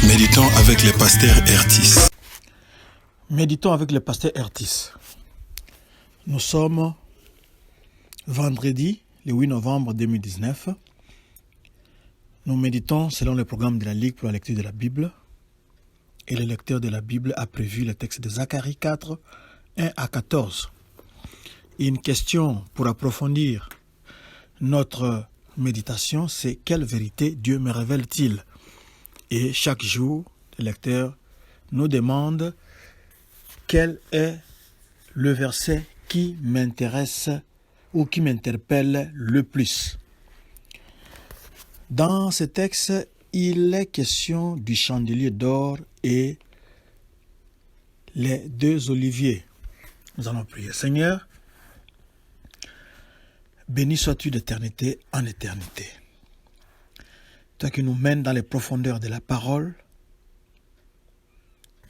Méditons avec le pasteur Ertis. Méditons avec le pasteur Ertis. Nous sommes vendredi, le 8 novembre 2019. Nous méditons selon le programme de la Ligue pour la lecture de la Bible. Et le lecteur de la Bible a prévu le texte de Zacharie 4, 1 à 14. Et une question pour approfondir notre méditation, c'est quelle vérité Dieu me révèle-t-il? Et chaque jour, le lecteur nous demande quel est le verset qui m'intéresse ou qui m'interpelle le plus. Dans ce texte, il est question du chandelier d'or et les deux oliviers. Nous allons prier. Seigneur, béni sois-tu d'éternité en éternité. Toi qui nous mènes dans les profondeurs de la parole,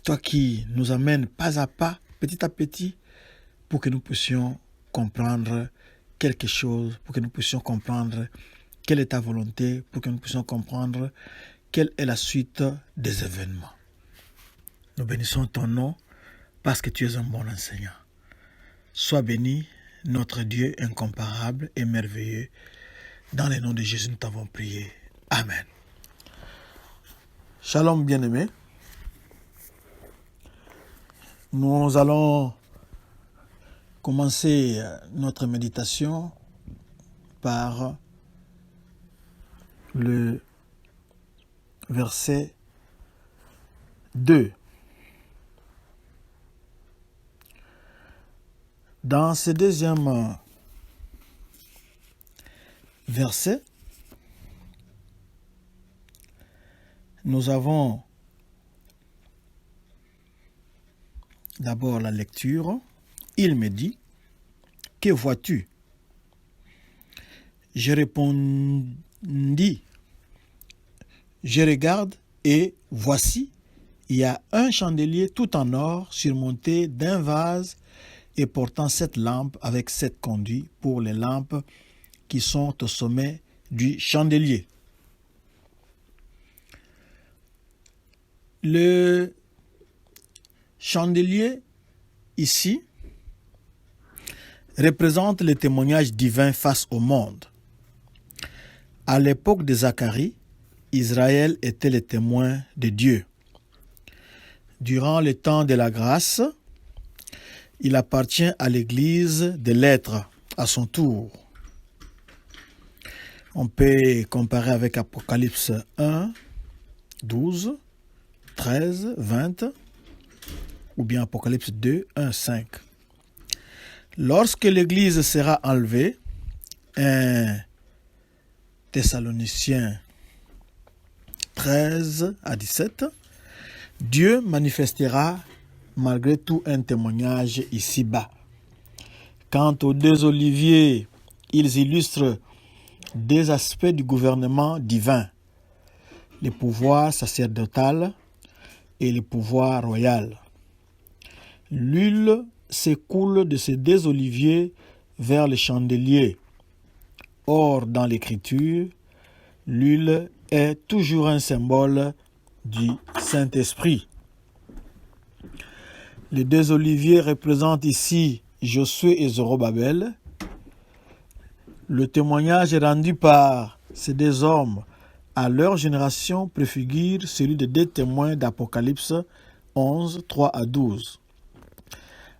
toi qui nous amènes pas à pas, petit à petit, pour que nous puissions comprendre quelque chose, pour que nous puissions comprendre quelle est ta volonté, pour que nous puissions comprendre quelle est la suite des événements. Nous bénissons ton nom parce que tu es un bon enseignant. Sois béni, notre Dieu incomparable et merveilleux. Dans le nom de Jésus, nous t'avons prié. Amen. Shalom bien-aimés. Nous allons commencer notre méditation par le verset 2. Dans ce deuxième verset, nous avons d'abord la lecture. Il me dit, que vois-tu? Je répondis, je regarde et voici, il y a un chandelier tout en or surmonté d'un vase et portant 7 lampes avec 7 conduits pour les lampes qui sont au sommet du chandelier. Le chandelier ici représente le témoignage divin face au monde. À l'époque de Zacharie, Israël était le témoin de Dieu. Durant le temps de la grâce, il appartient à l'Église de l'être à son tour. On peut comparer avec Apocalypse 1, 12, 13, 20, ou bien Apocalypse 2, 1, 5. Lorsque l'Église sera enlevée, 1 Thessaloniciens 13 à 17, Dieu manifestera malgré tout un témoignage ici-bas. Quant aux deux oliviers, ils illustrent deux aspects du gouvernement divin, le pouvoir sacerdotal et le pouvoir royal. L'huile s'écoule de ces deux oliviers vers le chandelier. Or, dans l'Écriture, l'huile est toujours un symbole du Saint-Esprit. Les deux oliviers représentent ici Josué et Zorobabel. Le témoignage rendu par ces deux hommes à leur génération préfigure celui des deux témoins d'Apocalypse 11, 3 à 12.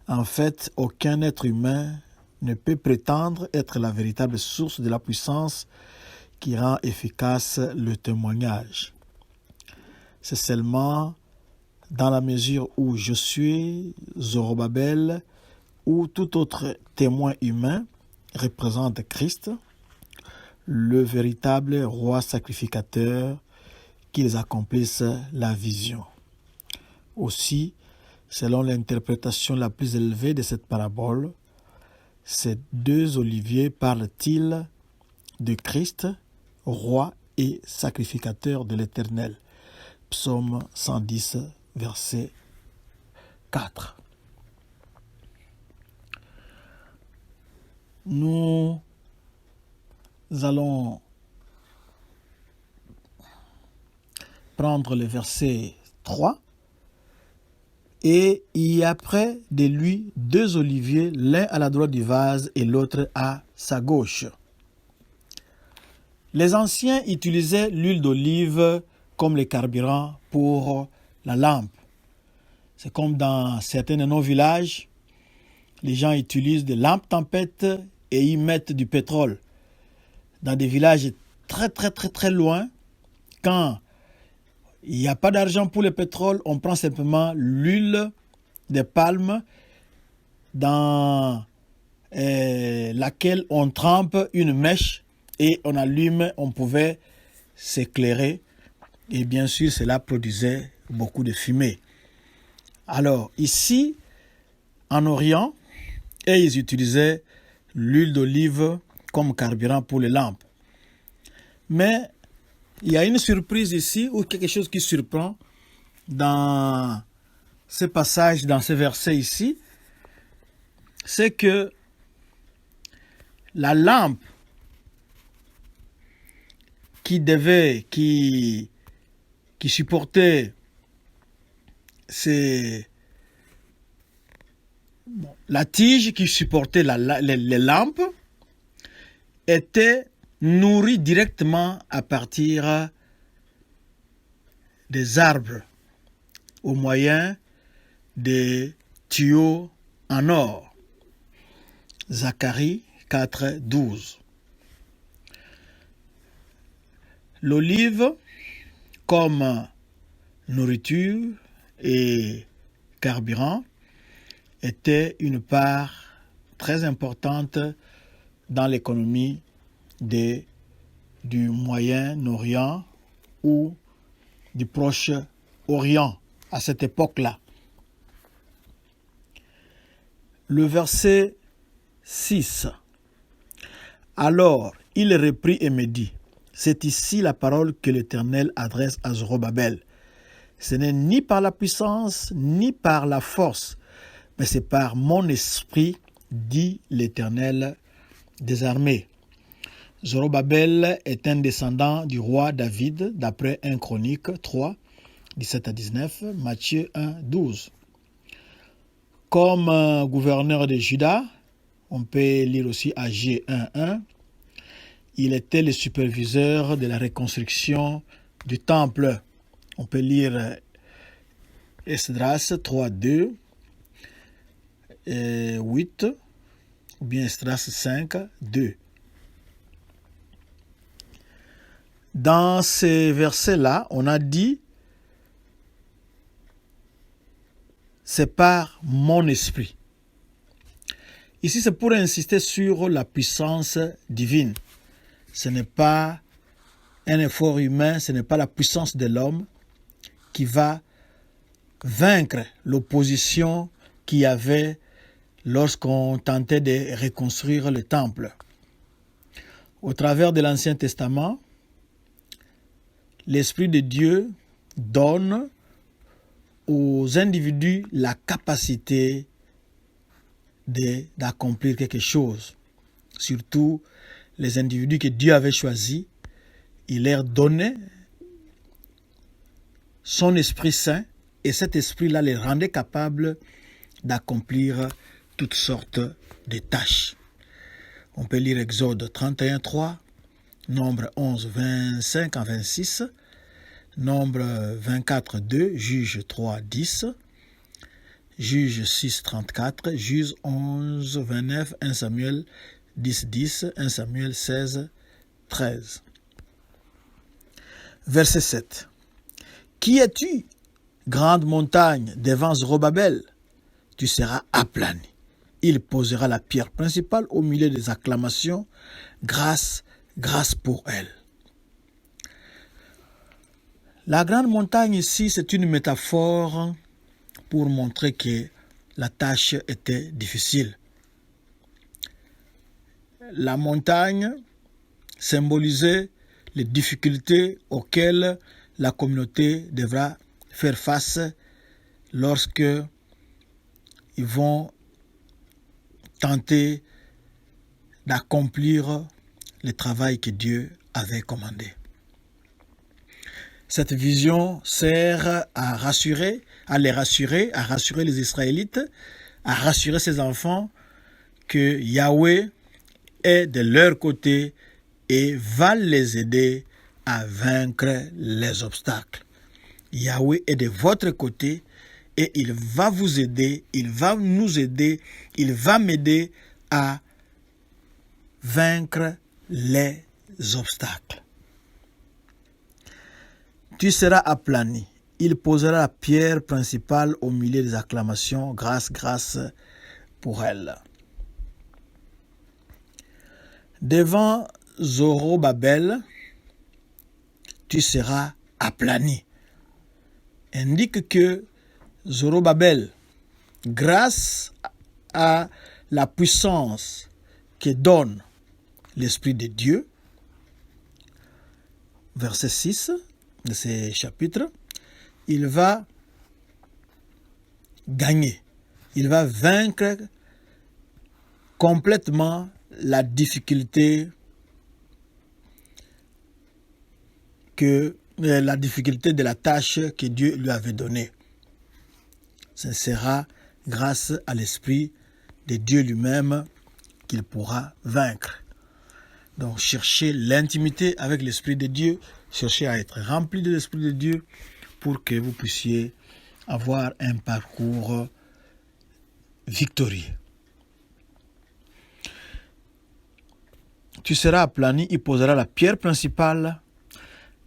En fait, aucun être humain ne peut prétendre être la véritable source de la puissance qui rend efficace le témoignage. C'est seulement dans la mesure où Josué, Zorobabel ou tout autre témoin humain représente Christ, le véritable roi sacrificateur, qu'ils accomplissent la vision. Aussi, selon l'interprétation la plus élevée de cette parabole, ces deux oliviers parlent-ils de Christ, roi et sacrificateur de l'Éternel. Psaume 110, verset 4. Nous allons prendre le verset 3. Et il y a près de lui 2 oliviers, l'un à la droite du vase et l'autre à sa gauche. Les anciens utilisaient l'huile d'olive comme le carburant pour la lampe. C'est comme dans certains de nos villages, les gens utilisent des lampes tempête et y mettent du pétrole. Dans des villages très loin, quand il n'y a pas d'argent pour le pétrole, on prend simplement l'huile de palme dans laquelle on trempe une mèche et on allume, on pouvait s'éclairer. Et bien sûr, cela produisait beaucoup de fumée. Alors, ici, en Orient, ils utilisaient l'huile d'olive comme carburant pour les lampes. Mais il y a une surprise ici, ou quelque chose qui surprend dans ce passage, dans ce verset ici, c'est que la lampe qui supportait la tige qui supportait les lampes était nourrie directement à partir des arbres au moyen des tuyaux en or. Zacharie 4, 12. L'olive comme nourriture et carburant était une part très importante dans l'économie du Moyen-Orient ou du Proche-Orient à cette époque-là. Le verset 6. Alors il reprit et me dit, c'est ici la parole que l'Éternel adresse à Zorobabel. Ce n'est ni par la puissance, ni par la force, mais c'est par mon esprit, dit l'Éternel des armées. Zorobabel est un descendant du roi David, d'après 1 Chronique 3, 17 à 19, Matthieu 1, 12. Comme gouverneur de Juda, on peut lire aussi Agé 1, 1, il était le superviseur de la reconstruction du temple. On peut lire Esdras 3, 2, 8, ou bien Esdras 5, 2. Dans ces versets-là, on a dit c'est par mon esprit. Ici, c'est pour insister sur la puissance divine. Ce n'est pas un effort humain, ce n'est pas la puissance de l'homme qui va vaincre l'opposition qu'il y avait lorsqu'on tentait de reconstruire le temple. Au travers de l'Ancien Testament, l'Esprit de Dieu donne aux individus la capacité d'accomplir quelque chose. Surtout les individus que Dieu avait choisis, il leur donnait son Esprit Saint et cet Esprit-là les rendait capables d'accomplir toutes sortes de tâches. On peut lire Exode 31, 3, Nombre 11, 25 à 26, Nombre 24, 2, Juge 3, 10, Juge 6, 34, Juge 11, 29, 1 Samuel 10, 10, 1 Samuel 16, 13. Verset 7. Qui es-tu, grande montagne, devant Zorobabel? Tu seras aplani. Il posera la pierre principale au milieu des acclamations. Grâce, grâce pour elle. La grande montagne ici, c'est une métaphore pour montrer que la tâche était difficile. La montagne symbolisait les difficultés auxquelles la communauté devra faire face lorsque ils vont tenter d'accomplir le travail que Dieu avait commandé. Cette vision sert à rassurer les Israélites, à rassurer ses enfants que Yahweh est de leur côté et va les aider à vaincre les obstacles. Yahweh est de votre côté et il va vous aider, il va nous aider, il va m'aider à vaincre les obstacles. Tu seras aplani. Il posera la pierre principale au milieu des acclamations. Grâce, grâce pour elle. Devant Zorobabel, tu seras aplani. Indique que Zorobabel, grâce à la puissance que donne l'Esprit de Dieu, verset 6 de ce chapitre, il va gagner, il va vaincre complètement la difficulté de la tâche que Dieu lui avait donnée. Ce sera grâce à l'Esprit de Dieu lui-même qu'il pourra vaincre. Donc, cherchez l'intimité avec l'Esprit de Dieu, cherchez à être rempli de l'Esprit de Dieu pour que vous puissiez avoir un parcours victorieux. Tu seras aplani, il posera la pierre principale.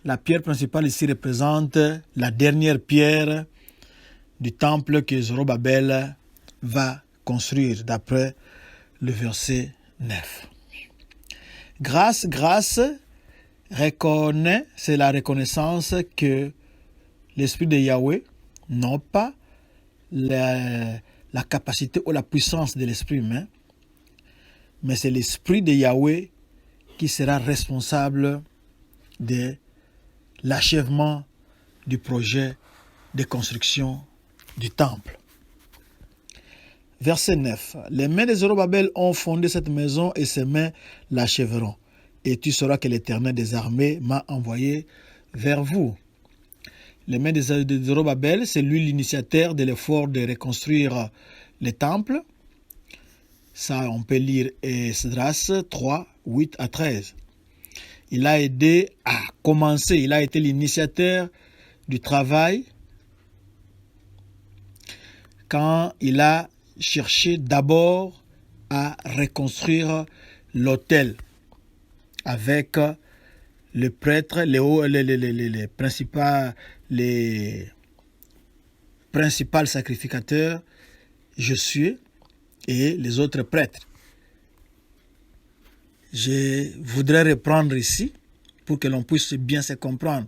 La pierre principale ici représente la dernière pierre du temple que Zorobabel va construire d'après le verset 9. Grâce, grâce, reconnaît, c'est la reconnaissance que l'Esprit de Yahweh n'a pas la capacité ou la puissance de l'Esprit humain, mais c'est l'Esprit de Yahweh qui sera responsable de l'achèvement du projet de construction du temple. Verset 9. Les mains de Zorobabel ont fondé cette maison et ses mains l'achèveront. Et tu sauras que l'Éternel des armées m'a envoyé vers vous. Les mains de Zorobabel, c'est lui l'initiateur de l'effort de reconstruire le temple. Ça, on peut lire Esdras 3, 8 à 13. Il a aidé à commencer, il a été l'initiateur du travail quand il a cherché d'abord à reconstruire l'autel avec les prêtres, les principaux sacrificateurs, Josué et les autres prêtres. Je voudrais reprendre ici pour que l'on puisse bien se comprendre.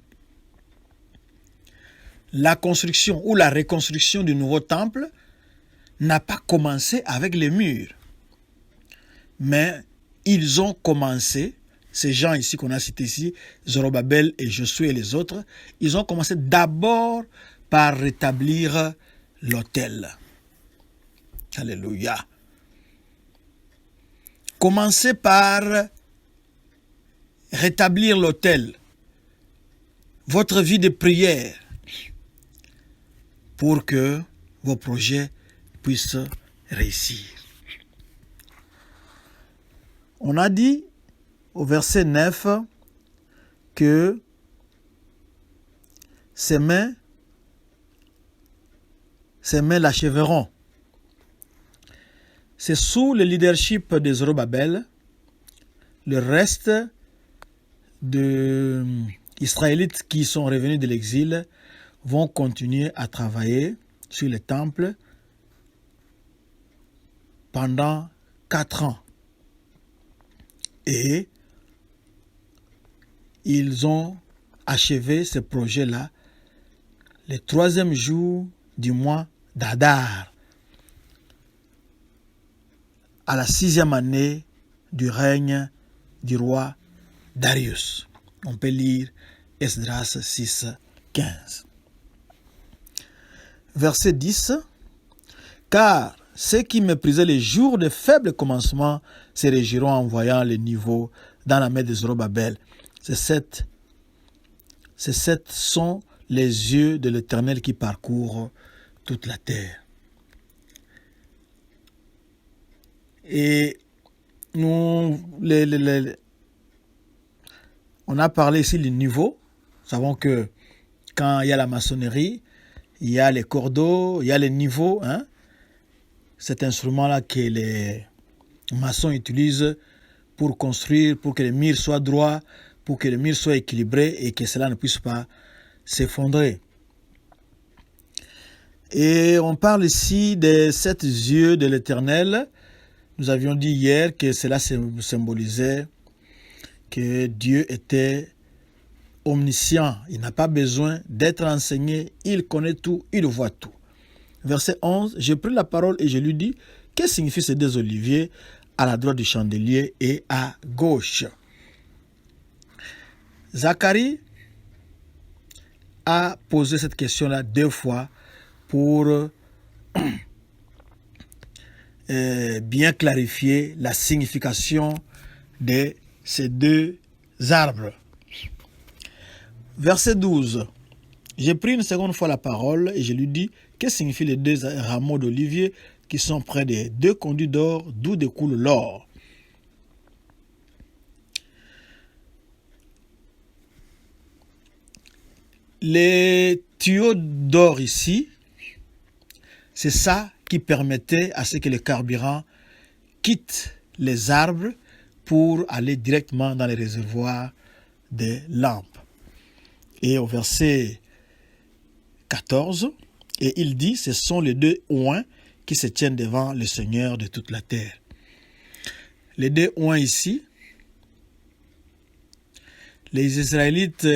La construction ou la reconstruction du nouveau temple n'a pas commencé avec les murs. Mais ils ont commencé, ces gens ici qu'on a cités ici, Zorobabel et Josué et les autres, ils ont commencé d'abord par rétablir l'autel. Alléluia. Commencez par rétablir l'autel, votre vie de prière, pour que vos projets puissent réussir. On a dit au verset 9 que ses mains l'achèveront. C'est sous le leadership de Zorobabel, le reste des Israélites qui sont revenus de l'exil vont continuer à travailler sur le temple pendant 4 ans. Et ils ont achevé ce projet-là le 3e jour du mois d'Adar, à la 6e année du règne du roi Darius. On peut lire Esdras 6, 15. Verset 10. Car ceux qui méprisaient les jours de faible commencement se réjouiront en voyant le niveau dans la main de Zorobabel. C'est ces 7 sont les yeux de l'Éternel qui parcourent toute la terre. Et on a parlé ici du niveau. Nous savons que quand il y a la maçonnerie, il y a les cordeaux, il y a les niveaux. Cet instrument-là que les maçons utilisent pour construire, pour que les murs soient droits, pour que les murs soient équilibrés et que cela ne puisse pas s'effondrer. Et on parle ici des 7 yeux de l'Éternel. Nous avions dit hier que cela symbolisait que Dieu était omniscient. Il n'a pas besoin d'être enseigné. Il connaît tout, il voit tout. Verset 11, j'ai pris la parole et je lui dis, que signifient ces 2 oliviers à la droite du chandelier et à gauche? Zacharie a posé cette question-là 2 fois pour bien clarifier la signification de ces 2 arbres. Verset 12. J'ai pris une seconde fois la parole et je lui dis, que signifient les 2 rameaux d'olivier qui sont près des 2 conduits d'or d'où découle l'or? Les tuyaux d'or ici, c'est ça qui permettait à ce que le carburant quitte les arbres pour aller directement dans les réservoirs des lampes. Et au verset 14, et il dit, ce sont les 2 oins qui se tiennent devant le Seigneur de toute la terre. Les 2 oins ici, les Israélites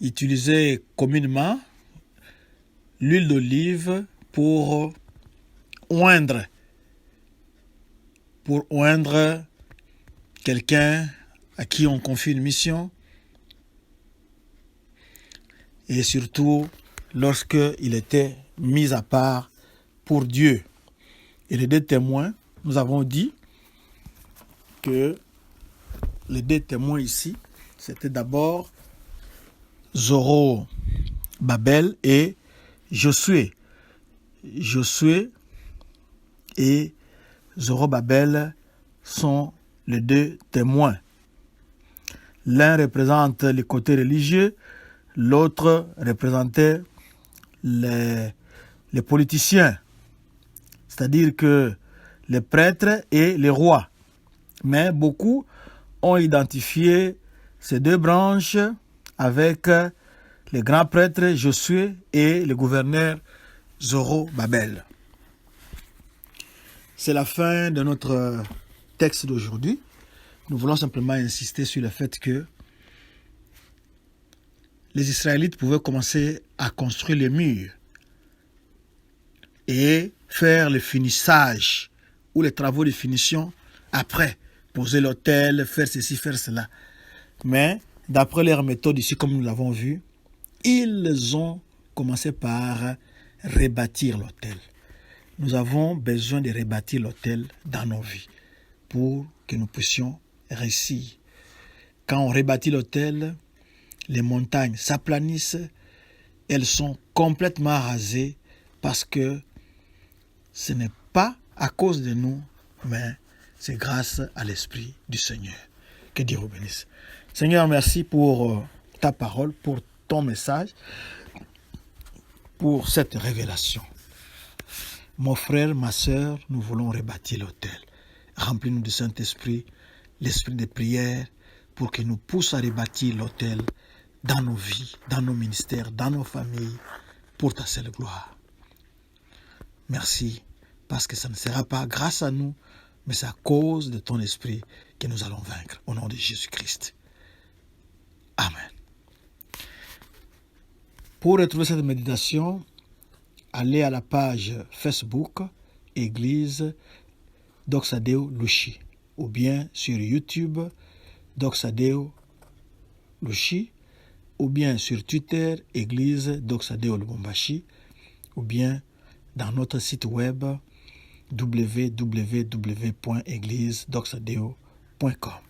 utilisaient communément l'huile d'olive pour oindre quelqu'un à qui on confie une mission, et surtout lorsqu'il était mis à part pour Dieu. Et les 2 témoins, nous avons dit que les 2 témoins ici, c'était d'abord Zorobabel et Josué. Josué et Zorobabel sont les 2 témoins. L'un représente le côté religieux, l'autre représentait les politiciens, c'est-à-dire que les prêtres et les rois. Mais beaucoup ont identifié ces 2 branches avec le grand prêtre Josué et le gouverneur Zorobabel. C'est la fin de notre texte d'aujourd'hui. Nous voulons simplement insister sur le fait que les Israélites pouvaient commencer à construire les murs et faire le finissage ou les travaux de finition après, poser l'autel, faire ceci, faire cela. Mais d'après leur méthode ici, comme nous l'avons vu, ils ont commencé par rebâtir l'autel. Nous avons besoin de rebâtir l'autel dans nos vies pour que nous puissions réussir. Quand on rebâtit l'autel, les montagnes s'aplanissent, elles sont complètement rasées parce que ce n'est pas à cause de nous, mais c'est grâce à l'Esprit du Seigneur. Que Dieu vous bénisse. Seigneur, merci pour ta parole, pour ton message, pour cette révélation. Mon frère, ma sœur, nous voulons rebâtir l'autel. Remplis-nous du Saint-Esprit, l'esprit de prière, pour qu'il nous pousse à rebâtir l'autel dans nos vies, dans nos ministères, dans nos familles, pour ta seule gloire. Merci, parce que ça ne sera pas grâce à nous, mais c'est à cause de ton esprit que nous allons vaincre. Au nom de Jésus-Christ. Amen. Pour retrouver cette méditation, allez à la page Facebook Église Doxadeo Lushi ou bien sur YouTube Doxadeo Lushi ou bien sur Twitter Église Doxadeo Lubumbashi ou bien dans notre site web www.églisedoxadeo.com.